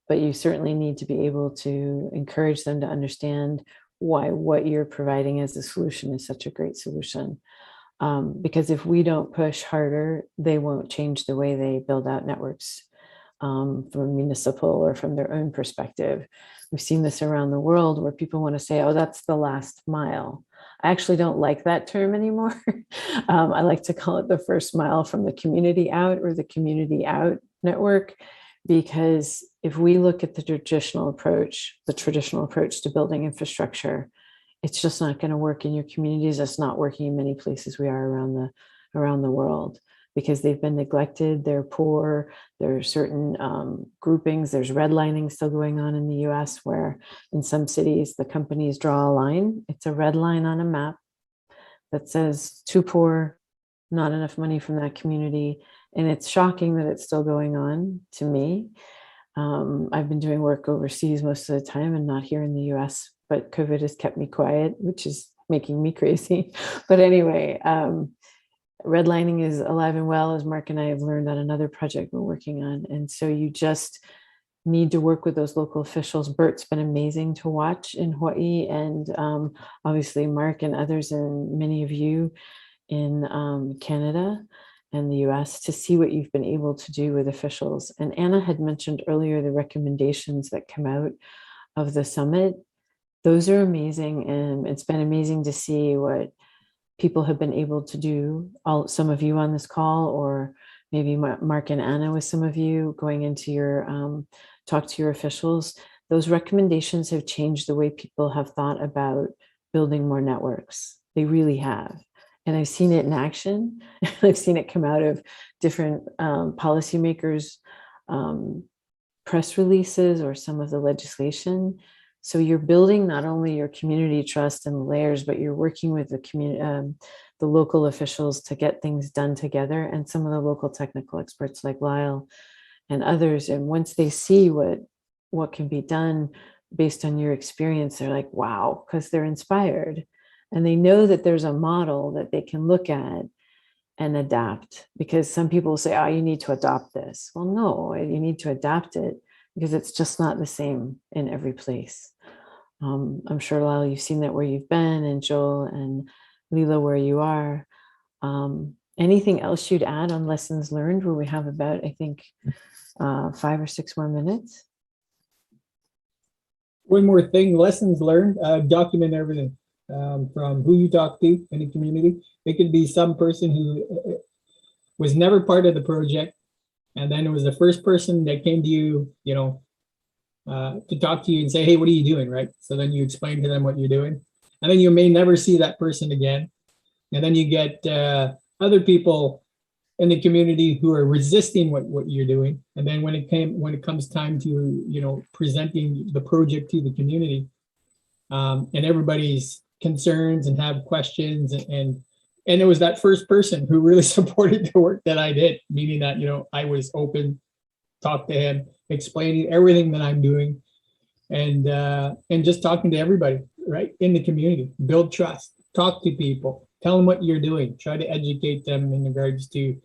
but you certainly need to be able to encourage them to understand why what you're providing as a solution is such a great solution. Because if we don't push harder, they won't change the way they build out networks from a municipal or from their own perspective. We've seen this around the world where people want to say, oh, that's the last mile. I actually don't like that term anymore. I like to call it the first mile from the community out, or the community out network, because if we look at the traditional approach to building infrastructure, it's just not going to work in your communities. It's not working in many places we are around the world, because they've been neglected. They're poor. There are certain groupings. There's redlining still going on in the US, where in some cities, the companies draw a line. It's a red line on a map that says too poor, not enough money from that community. And it's shocking that it's still going on to me. I've been doing work overseas most of the time and not here in the US, but COVID has kept me quiet, which is making me crazy. But anyway, redlining is alive and well, as Mark and I have learned on another project we're working on. And so you just need to work with those local officials. Bert's been amazing to watch in Hawaii, and obviously Mark and others, and many of you in Canada and the US, to see what you've been able to do with officials. And Anna had mentioned earlier the recommendations that come out of the summit. Those are amazing, and it's been amazing to see what people have been able to do. Some of you on this call, or maybe Mark and Anna with some of you going into your talk to your officials. Those recommendations have changed the way people have thought about building more networks. They really have. And I've seen it in action. I've seen it come out of different policymakers' press releases or some of the legislation. So you're building not only your community trust and layers, but you're working with the community, the local officials to get things done together, and some of the local technical experts like Lyle and others. And once they see what can be done based on your experience, they're like, wow, because they're inspired. And they know that there's a model that they can look at and adapt, because some people say, oh, you need to adopt this. Well, no, you need to adapt it because it's just not the same in every place. I'm sure, Lyle, you've seen that where you've been, and Joel and Lihla where you are. Anything else you'd add on lessons learned, where we have about, I think, 5 or 6 more minutes? One more thing, lessons learned, document everything from who you talk to in the community. It could be some person who was never part of the project, and then it was the first person that came to you, to talk to you and say, hey, what are you doing, right? So then you explain to them what you're doing, and then you may never see that person again. And then you get other people in the community who are resisting what you're doing. And then when it comes time to, presenting the project to the community, and everybody's concerns and have questions, and it was that first person who really supported the work that I did, meaning that, I was open, talked to him, explaining everything that I'm doing, and just talking to everybody, right, in the community, build trust, talk to people, tell them what you're doing, try to educate them in regards to,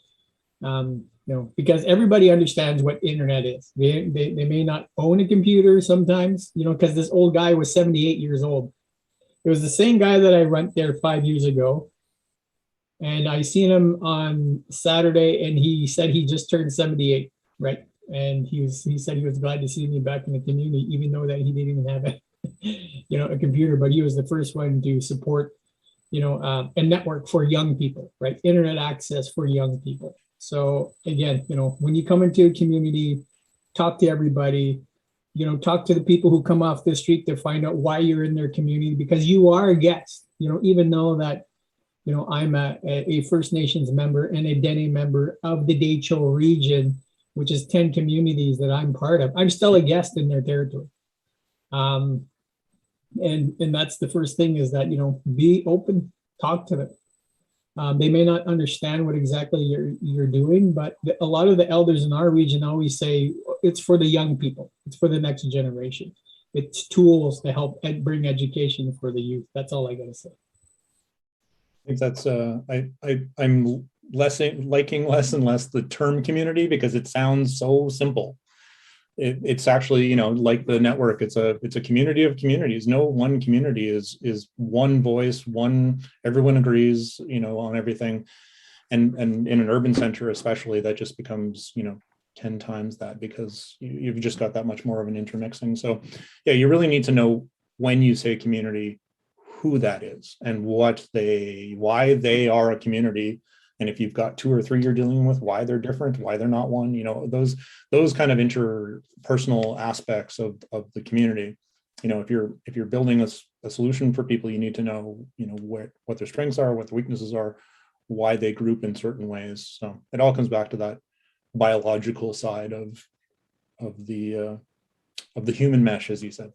because everybody understands what internet is. They may not own a computer sometimes, because this old guy was 78 years old. It was the same guy that I went there 5 years ago. And I seen him on Saturday, and he said he just turned 78, right? And he said he was glad to see me back in the community, even though that he didn't even have a computer, but he was the first one to support, a network for young people, right? Internet access for young people. So again, when you come into a community, talk to everybody, talk to the people who come off the street to find out why you're in their community, because you are a guest, even though that, I'm a First Nations member and a Dene member of the Dehcho region, which is 10 communities that I'm part of. I'm still a guest in their territory. And that's the first thing, is that, be open, talk to them. They may not understand what exactly you're doing, but a lot of the elders in our region always say it's for the young people. It's for the next generation. It's tools to help bring education for the youth. That's all I got to say. I think that's I'm liking less and less the term community, because it sounds so simple. It's actually, like the network, it's a community of communities. No one community is one voice, everyone agrees, on everything. And in an urban center especially, that just becomes, 10 times that, because you've just got that much more of an intermixing. So yeah, you really need to know, when you say community, who that is and why they are a community. And if you've got 2 or 3 you're dealing with, why they're different, why they're not one, those kind of interpersonal aspects of the community. If you're building a solution for people, you need to know, what their strengths are, what the weaknesses are, why they group in certain ways. So it all comes back to that biological side of the human mesh, as you said.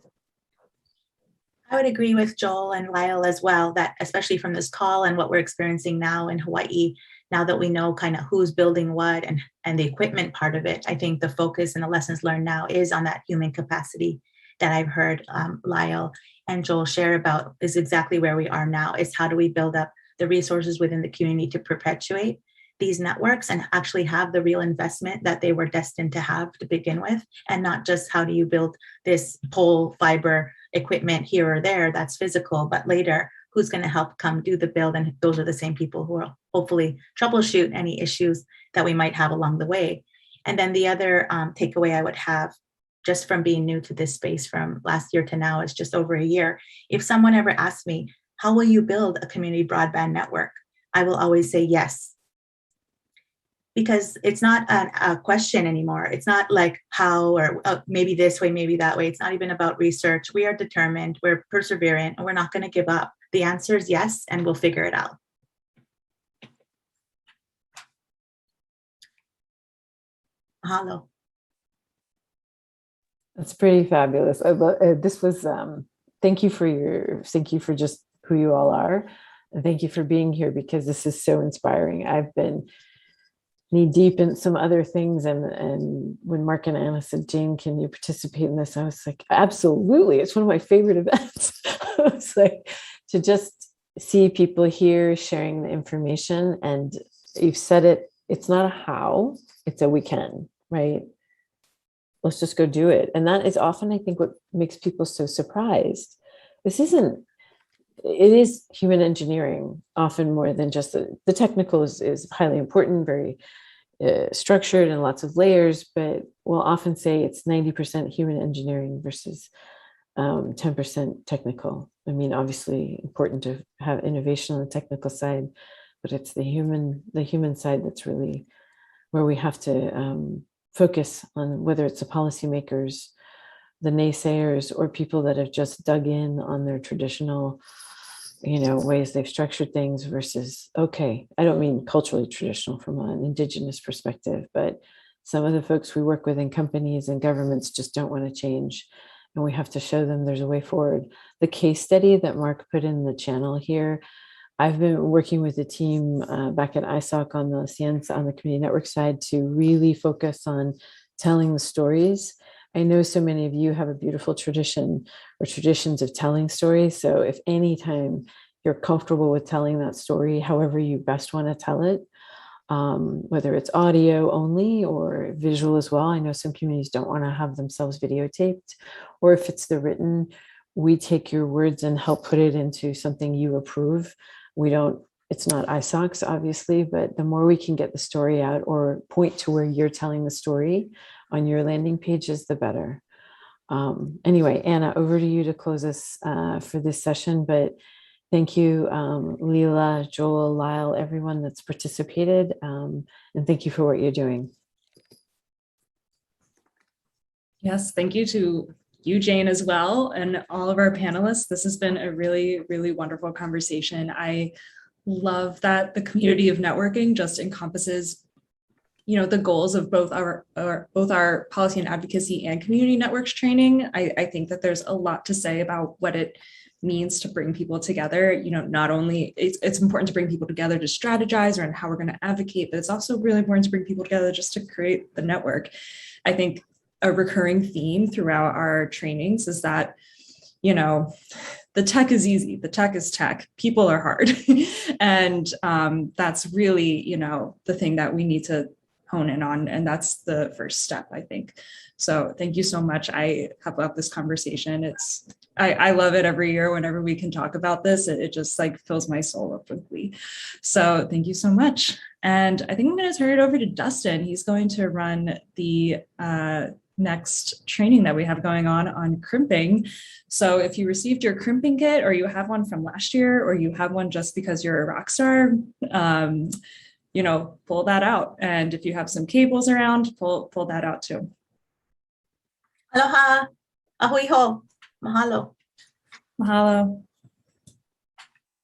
I would agree with Joel and Lyle as well, that especially from this call and what we're experiencing now in Hawaii, now that we know kind of who's building what and the equipment part of it, I think the focus and the lessons learned now is on that human capacity that I've heard Lyle and Joel share about, is exactly where we are now. Is how do we build up the resources within the community to perpetuate these networks and actually have the real investment that they were destined to have to begin with, and not just how do you build this pole fiber equipment here or there that's physical, but later who's going to help come do the build. And those are the same people who will hopefully troubleshoot any issues that we might have along the way. And then the other takeaway I would have, just from being new to this space from last year to now, is just over a year. If someone ever asks me, how will you build a community broadband network? I will always say yes. Because it's not a question anymore. It's not like how, or maybe this way, maybe that way. It's not even about research. We are determined, we're perseverant, and we're not going to give up. The answer is yes, and we'll figure it out. Mahalo. That's pretty fabulous. This was thank you for just who you all are, and thank you for being here, because this is so inspiring. I've been knee deep in some other things, and when Mark and Anna said, Jane, can you participate in this, I was like, absolutely, it's one of my favorite events. It's like to just see people here sharing the information and You've said it. It's not a how, it's a we can, right? Let's just go do it. And that is often, I think, what makes people so surprised. This isn't, it is human engineering often more than just the technical is highly important, very structured and lots of layers, but we'll often say it's 90% human engineering versus 10% technical. I mean, obviously important to have innovation on the technical side, but it's the human side that's really where we have to focus on, whether it's the policymakers, the naysayers, or people that have just dug in on their traditional, ways they've structured things versus, okay, I don't mean culturally traditional from an indigenous perspective, but some of the folks we work with in companies and governments just don't want to change. And we have to show them there's a way forward. The case study that Mark put in the channel here, I've been working with the team back at ISOC on the Science on the community network side to really focus on telling the stories. I know so many of you have a beautiful tradition or traditions of telling stories. So if anytime you're comfortable with telling that story, however you best want to tell it, whether it's audio only or visual as well. I know some communities don't want to have themselves videotaped, or if it's the written, we take your words and help put it into something you approve. It's not ISOCs, obviously, but the more we can get the story out or point to where you're telling the story on your landing pages, the better. Anyway, Anna, over to you to close us for this session, but thank you, Lihla, Joel, Lyle, everyone that's participated, and thank you for what you're doing. Yes, thank you to you, Jane, as well, and all of our panelists. This has been a really, really wonderful conversation. I love that the community of networking just encompasses, the goals of both our policy and advocacy and community networks training. I think that there's a lot to say about what it means to bring people together. Not only it's important to bring people together to strategize around how we're going to advocate, but it's also really important to bring people together just to create the network. I think a recurring theme throughout our trainings is that, the tech is easy. The tech is tech. People are hard. And that's really, the thing that we need to hone in on. And that's the first step, I think. So thank you so much. I have loved this conversation. I love it every year whenever we can talk about this. It just fills my soul up with glee. So thank you so much. And I think I'm going to turn it over to Dustin. He's going to run the next training that we have going on crimping. So if you received your crimping kit, or you have one from last year, or you have one just because you're a rock star, pull that out. And if you have some cables around, pull that out too. Aloha, ahui ho, mahalo. Mahalo.